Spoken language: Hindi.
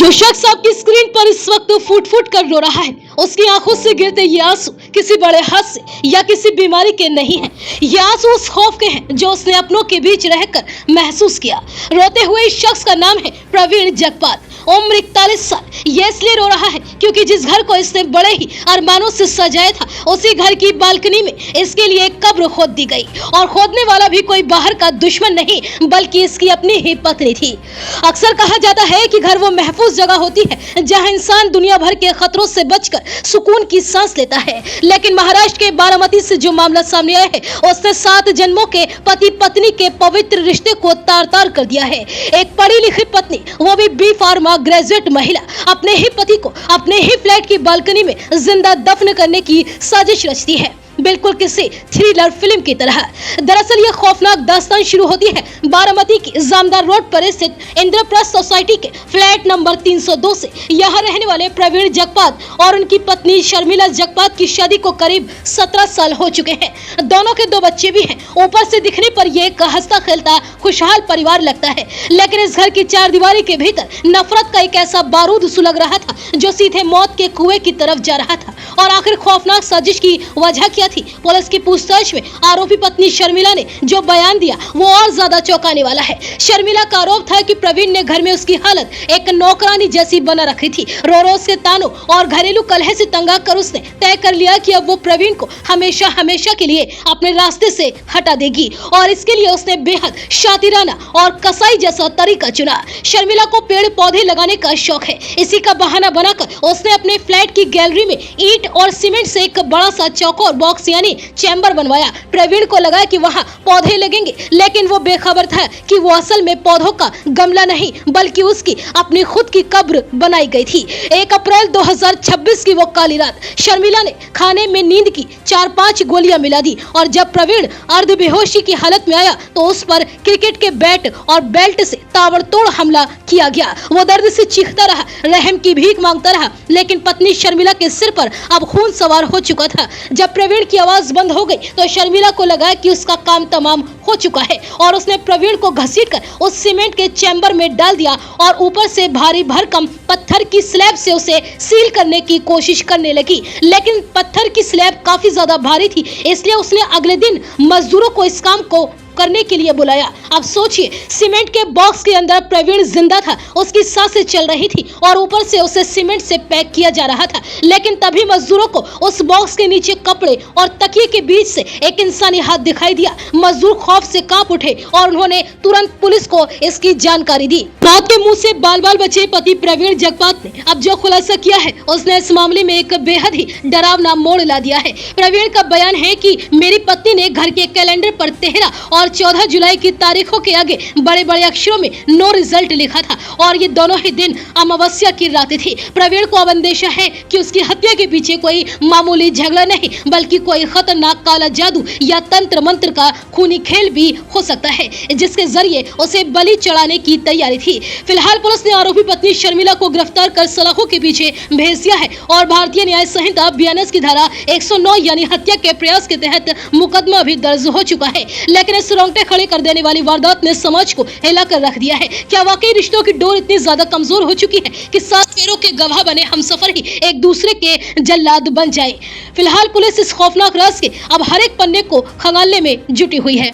जो शख्स आपकी स्क्रीन पर इस वक्त फूट फूट कर रो रहा है, उसकी आंखों से गिरते ये आंसू किसी बड़े हादसे या किसी बीमारी के नहीं हैं। ये आंसू उस खौफ के हैं जो उसने अपनों के बीच रहकर महसूस किया। रोते हुए इस शख्स का नाम है प्रवीण जगपाल, उम्र 41 साल। ये इसलिए रो रहा है क्योंकि जिस घर को इसने बड़े ही अरमानों से सजाया था, उसी घर की बालकनी में इसके लिए एक कब्र खोद दी गई। और खोदने वाला भी कोई बाहर का दुश्मन नहीं, बल्कि इसकी अपनी ही पत्नी थी। अक्सर कहा जाता है कि घर वो महफूज जगह होती है जहां इंसान दुनिया भर के खतरों से बचकर सुकून की सांस लेता है। लेकिन महाराष्ट्र के बारामती से जो मामला सामने आया है, उसने 7 जन्मों के पति पत्नी के पवित्र रिश्ते को तार तार कर दिया है। एक पढ़ी लिखी पत्नी, वो भी बी फार्मा ग्रेजुएट महिला, अपने ही पति को अपने ही फ्लैट की बालकनी में जिंदा दफन करने की साजिश रचती है, बिल्कुल किसी थ्रिलर फिल्म की तरह। दरअसल यह खौफनाक दास्तान शुरू होती है बारामती की जामदार रोड पर स्थित इंद्रप्रस्थ सोसाइटी के फ्लैट नंबर 302 से। यहाँ रहने वाले प्रवीण जगपाल और उनकी पत्नी शर्मिला जगपाल की शादी को करीब 17 साल हो चुके हैं। दोनों के 2 बच्चे भी हैं। ऊपर से दिखने पर यह एक हंसता खेलता खुशहाल परिवार लगता है, लेकिन इस घर की 4 दीवारी के भीतर नफरत का एक ऐसा बारूद सुलग रहा था जो सीधे मौत के कुएं की तरफ जा रहा था। और आखिर खौफनाक साजिश की वजह क्या थी? पुलिस की पूछताछ में आरोपी पत्नी शर्मिला ने जो बयान दिया वो और ज्यादा चौंकाने वाला है। शर्मिला का आरोप था कि प्रवीण ने घर में उसकी हालत एक नौकरानी जैसी बना रखी थी। रो रो के तानों और घरेलू कलह से तंग आकर उसने तय कर लिया कि अब वो प्रवीण को हमेशा हमेशा के लिए अपने रास्ते से हटा देगी। और इसके लिए उसने बेहद शातिराना और कसाई जैसा तरीका चुना। शर्मिला को पेड़ पौधे लगाने का शौक है। इसी का बहाना बनाकर उसने अपने फ्लैट की गैलरी में ईंट और सीमेंट से एक बड़ा सा चौकोर बॉक्स यानी चैम्बर बनवाया। प्रवीण को लगा कि वहाँ पौधे लगेंगे, लेकिन वो बेखबर था कि वो असल में पौधों का गमला नहीं, बल्कि उसकी अपनी खुद की कब्र बनाई गई थी। 1 अप्रैल 2026 की वो काली रात शर्मिला ने खाने में नींद की 4-5 गोलियां मिला दी। और जब प्रवीण अर्ध बेहोशी की हालत में आया तो उस पर क्रिकेट के बैट और बेल्ट से ताबड़तोड़ हमला किया गया। वो दर्द से चीखता रहा, रहम की भीख मांगता रहा, लेकिन पत्नी शर्मिला के सिर पर अब खून सवार हो चुका था। जब प्रवीण की आवाज बंद हो गई तो शर्मिला को लगा कि उसका काम तमाम हो चुका है और उसने प्रवीण को घसीटकर उस सीमेंट के चैम्बर में डाल दिया और ऊपर से भारी भरकम पत्थर की स्लैब से उसे सील करने की कोशिश करने लगी। लेकिन पत्थर की स्लैब काफी ज्यादा भारी थी, इसलिए उसने अगले दिन मजदूरों को इस काम को करने के लिए बुलाया। अब सोचिए, सीमेंट के बॉक्स के अंदर प्रवीण जिंदा था, उसकी सांसें चल रही थी और ऊपर से उसे सीमेंट से पैक किया जा रहा था। लेकिन तभी मजदूरों को उस बॉक्स के नीचे कपड़े और तकिए के बीच से एक इंसानी हाथ दिखाई दिया। मजदूर खौफ से कांप उठे और उन्होंने तुरंत पुलिस को इसकी जानकारी दी। मौत के मुंह से बाल बाल बचे पति प्रवीण जगपाल ने अब जो खुलासा किया है, उसने इस मामले में एक बेहद ही डरावना मोड़ ला दिया है। प्रवीण का बयान है कि मेरी पत्नी ने घर के कैलेंडर पर 13 और 14 जुलाई की तारीखों के आगे बड़े बड़े अक्षरों में नो रिजल्ट लिखा था और ये दोनों ही दिन अमावस्या की रातें थी। प्रवीण को अब अंदेशा है कि उसकी हत्या के पीछे कोई मामूली झगड़ा नहीं, बल्कि कोई खतरनाक काला जादू या तंत्र मंत्र का खूनी खेल भी हो सकता है, जिसके जरिए उसे बलि चढ़ाने की तैयारी थी। फिलहाल पुलिस ने आरोपी पत्नी शर्मिला को गिरफ्तार कर सलाखों के पीछे भेज दिया है और भारतीय न्याय संहिता BNS की धारा 109 यानी हत्या के प्रयास के तहत मुकदमा भी दर्ज हो चुका है। लेकिन इस रोंगटे खड़े कर देने वाली वारदात ने समाज को हिला कर रख दिया है। क्या वाकई रिश्तों की डोर इतनी ज्यादा कमजोर हो चुकी है कि 7 फेरों के गवाह बने हमसफर ही एक दूसरे के जल्लाद बन जाए? फिलहाल पुलिस इस खौफनाक राज के अब हर एक पन्ने को खंगालने में जुटी हुई है।